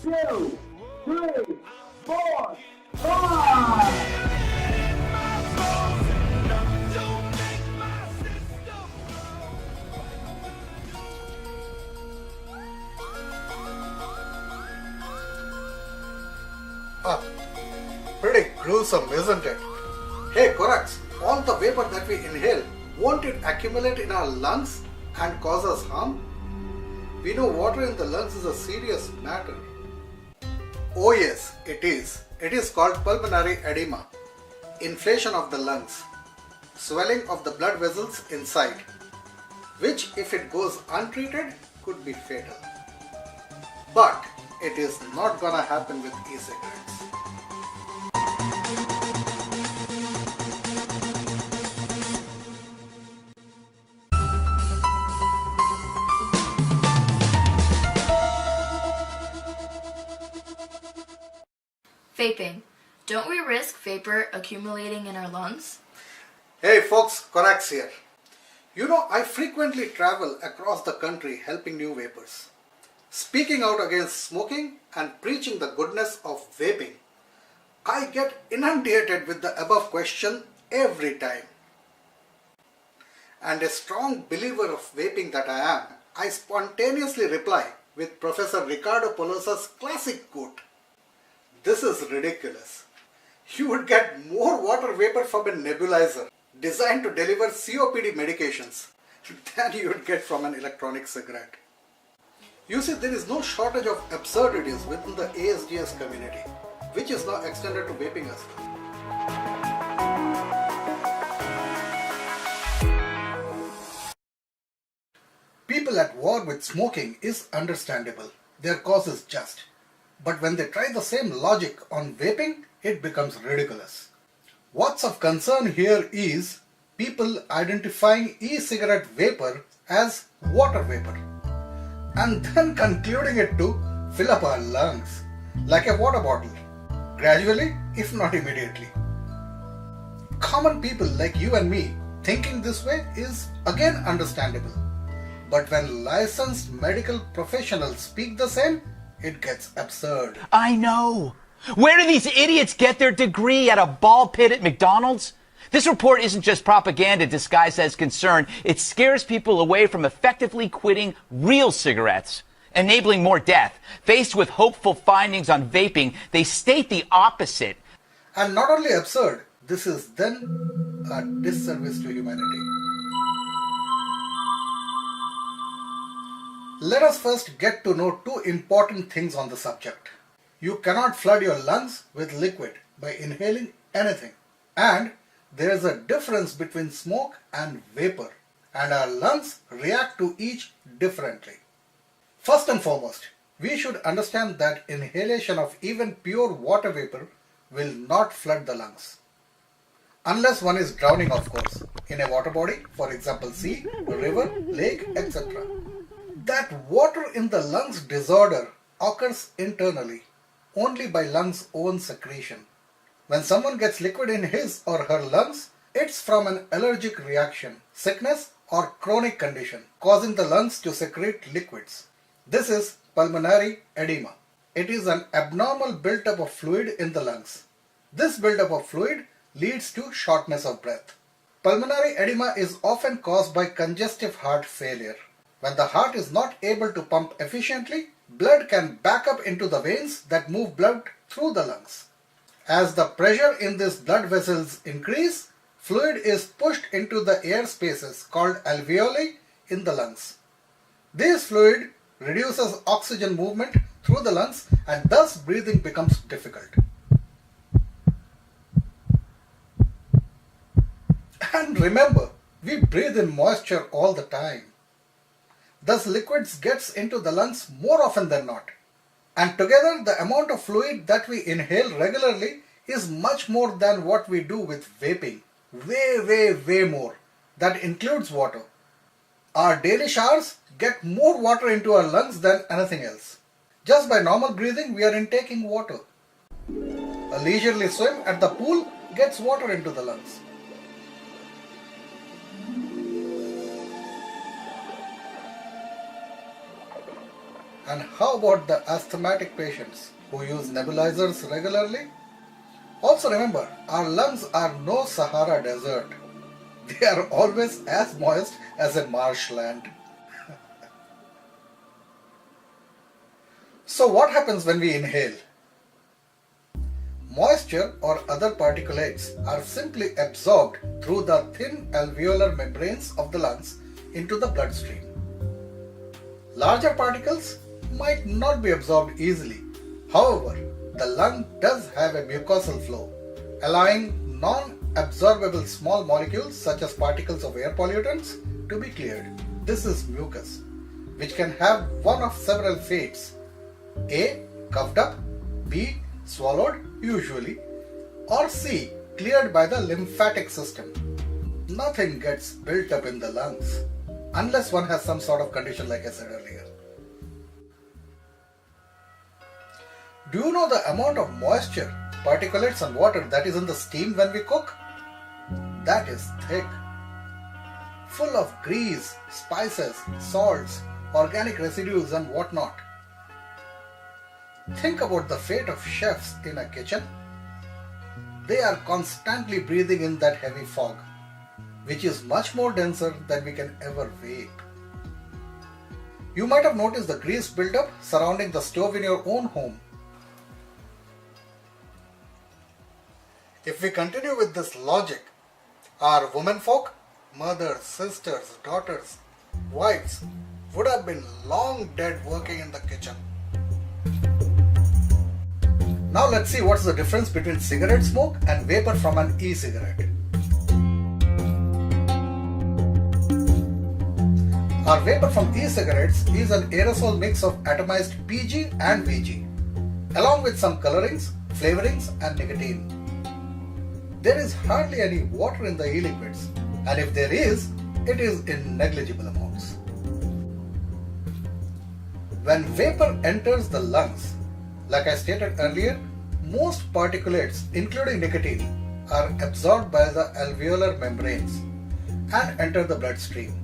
2, 3, 4, 5. Ah, pretty gruesome, isn't it? Hey, Corax, all the vapor that we inhale, won't it accumulate in our lungs and cause us harm? We know water in the lungs is a serious matter. Oh yes, it is. It is called pulmonary edema, inflation of the lungs, swelling of the blood vessels inside, which if it goes untreated could be fatal. But it is not gonna happen with e-cigarettes. Vaping. Don't we risk vapor accumulating in our lungs? Hey folks, Corax here. You know, I frequently travel across the country helping new vapors, speaking out against smoking and preaching the goodness of vaping. I get inundated with the above question every time. And a strong believer of vaping that I am, I spontaneously reply with Professor Ricardo Polosa's classic quote, "This is ridiculous. You would get more water vapor from a nebulizer designed to deliver COPD medications than you would get from an electronic cigarette." You see, there is no shortage of absurdities within the ASDS community, which is now extended to vaping as well. People at war with smoking is understandable. Their cause is just. But when they try the same logic on vaping, it becomes ridiculous. What's of concern here is people identifying e-cigarette vapor as water vapor and then concluding it to fill up our lungs like a water bottle, gradually, if not immediately. Common people like you and me thinking this way is again understandable. But when licensed medical professionals speak the same, it gets absurd. I know. Where do these idiots get their degree? At a ball pit at McDonald's? This report isn't just propaganda disguised as concern. It scares people away from effectively quitting real cigarettes, enabling more death. Faced with hopeful findings on vaping, they state the opposite. And not only absurd, this is then a disservice to humanity. Let us first get to know two important things on the subject. You cannot flood your lungs with liquid by inhaling anything. And there is a difference between smoke and vapor, and our lungs react to each differently. First and foremost, we should understand that inhalation of even pure water vapor will not flood the lungs. Unless one is drowning, of course, in a water body, for example sea, river, lake, etc. That water in the lungs disorder occurs internally, only by lungs' own secretion. When someone gets liquid in his or her lungs, it's from an allergic reaction, sickness, or chronic condition, causing the lungs to secrete liquids. This is pulmonary edema. It is an abnormal buildup of fluid in the lungs. This buildup of fluid leads to shortness of breath. Pulmonary edema is often caused by congestive heart failure. When the heart is not able to pump efficiently, blood can back up into the veins that move blood through the lungs. As the pressure in these blood vessels increase, fluid is pushed into the air spaces called alveoli in the lungs. This fluid reduces oxygen movement through the lungs and thus breathing becomes difficult. And remember, we breathe in moisture all the time. Thus liquids gets into the lungs more often than not. And together the amount of fluid that we inhale regularly is much more than what we do with vaping. Way more. That includes water. Our daily showers get more water into our lungs than anything else. Just by normal breathing we are intaking water. A leisurely swim at the pool gets water into the lungs. And how about the asthmatic patients who use nebulizers regularly? Also remember, our lungs are no Sahara desert. They are always as moist as a marshland. So what happens when we inhale? Moisture or other particulates are simply absorbed through the thin alveolar membranes of the lungs into the bloodstream. Larger particles might not be absorbed easily. However, the lung does have a mucosal flow, allowing non-absorbable small molecules such as particles of air pollutants to be cleared. This is mucus, which can have one of several fates: A. Coughed up, B. Swallowed, usually, or C. Cleared by the lymphatic system. Nothing gets built up in the lungs, unless one has some sort of condition like I said earlier. Do you know the amount of moisture, particulates and water that is in the steam when we cook? That is thick, full of grease, spices, salts, organic residues and whatnot. Think about the fate of chefs in a kitchen. They are constantly breathing in that heavy fog, which is much more denser than we can ever vape. You might have noticed the grease buildup surrounding the stove in your own home. If we continue with this logic, our womenfolk, mothers, sisters, daughters, wives, would have been long dead working in the kitchen. Now let's see what's the difference between cigarette smoke and vapor from an e-cigarette. Our vapor from e-cigarettes is an aerosol mix of atomized PG and VG, along with some colorings, flavorings and nicotine. There is hardly any water in the e-liquids, and if there is, it is in negligible amounts. When vapor enters the lungs, like I stated earlier, most particulates, including nicotine, are absorbed by the alveolar membranes and enter the bloodstream.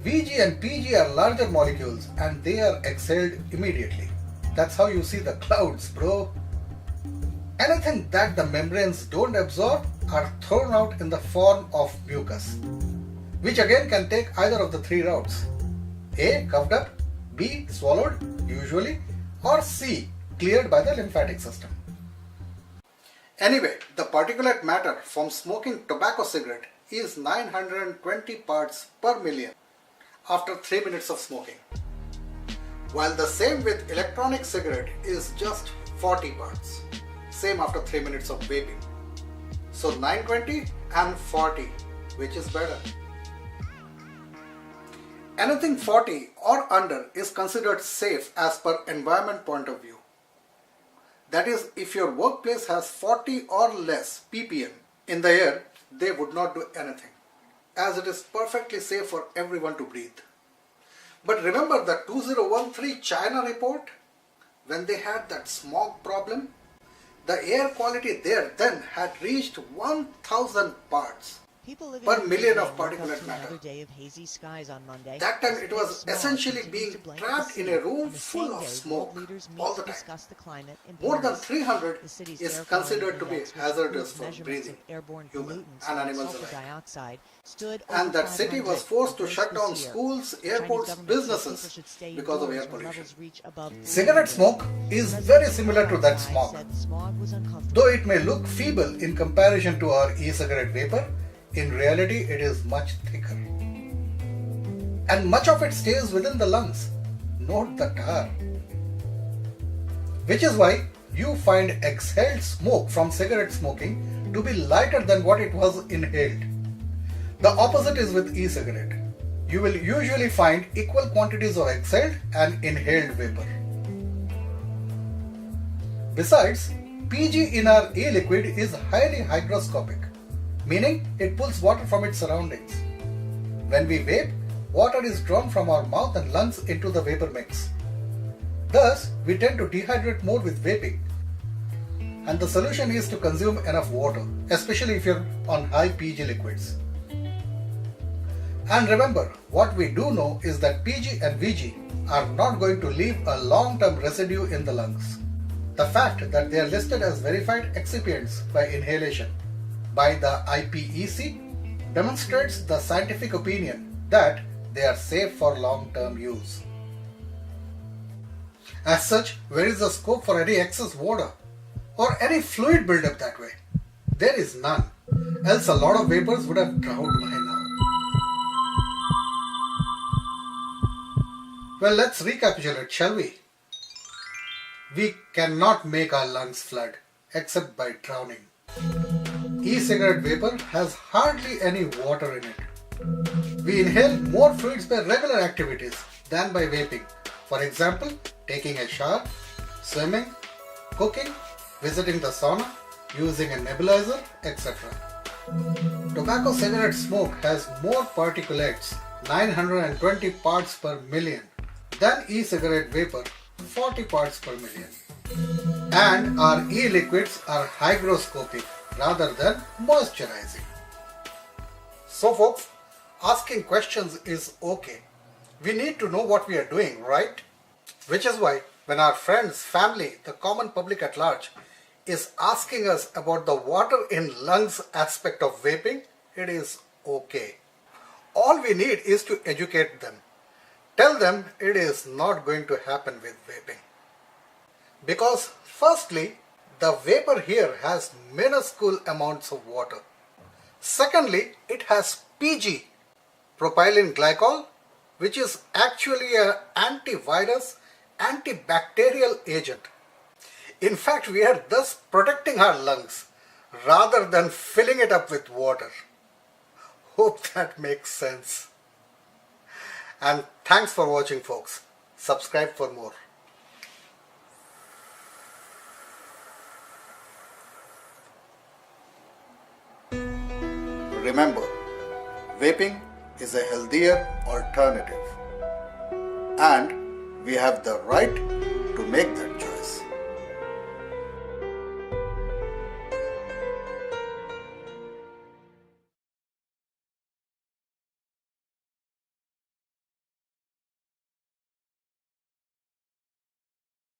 VG and PG are larger molecules and they are exhaled immediately. That's how you see the clouds, bro. Anything that the membranes don't absorb are thrown out in the form of mucus, which again can take either of the three routes: A. Coughed up, B. Swallowed, usually, or C. Cleared by the lymphatic system. Anyway, the particulate matter from smoking tobacco cigarette is 920 parts per million after 3 minutes of smoking, while the same with electronic cigarette is just 40 parts, same after 3 minutes of vaping. So 920 and 40, which is better? Anything 40 or under is considered safe as per environment point of view. That is, if your workplace has 40 or less ppm in the air, they would not do anything, as it is perfectly safe for everyone to breathe. But remember the 2013 China report? When they had that smog problem? The air quality there then had reached 1,000 parts per million of particulate matter. That time it was essentially being trapped in a room full of smoke all the time. More than 300 is considered to be hazardous for breathing, human and animals alike. And that city was forced to shut down schools, airports, businesses because of air pollution. Cigarette smoke is very similar to that smog. Though it may look feeble in comparison to our e-cigarette vapor, in reality, it is much thicker. And much of it stays within the lungs. Note the tar. Which is why you find exhaled smoke from cigarette smoking to be lighter than what it was inhaled. The opposite is with e-cigarette. You will usually find equal quantities of exhaled and inhaled vapor. Besides, PG in our e-liquid is highly hygroscopic, meaning it pulls water from its surroundings. When we vape, water is drawn from our mouth and lungs into the vapor mix. Thus, we tend to dehydrate more with vaping. And the solution is to consume enough water, especially if you're on high PG liquids. And remember, what we do know is that PG and VG are not going to leave a long-term residue in the lungs. The fact that they are listed as verified excipients by inhalation by the IPEC demonstrates the scientific opinion that they are safe for long-term use. As such, where is the scope for any excess water or any fluid buildup that way? There is none, else a lot of vapors would have drowned by now. Well, let's recapitulate, shall we? We cannot make our lungs flood except by drowning. E-cigarette vapor has hardly any water in it. We inhale more fluids by regular activities than by vaping. For example, taking a shower, swimming, cooking, visiting the sauna, using a nebulizer, etc. Tobacco cigarette smoke has more particulates, 920 parts per million, than e-cigarette vapor, 40 parts per million. And our e-liquids are hygroscopic rather than moisturizing. So folks, asking questions is okay. We need to know what we are doing, right? Which is why when our friends, family, the common public at large is asking us about the water in lungs aspect of vaping, it is okay. All we need is to educate them. Tell them it is not going to happen with vaping. Because firstly, the vapor here has minuscule amounts of water. Secondly, it has PG, propylene glycol, which is actually an antivirus, antibacterial agent. In fact, we are thus protecting our lungs rather than filling it up with water. Hope that makes sense. And thanks for watching, folks. Subscribe for more. Remember, vaping is a healthier alternative, and we have the right to make that choice.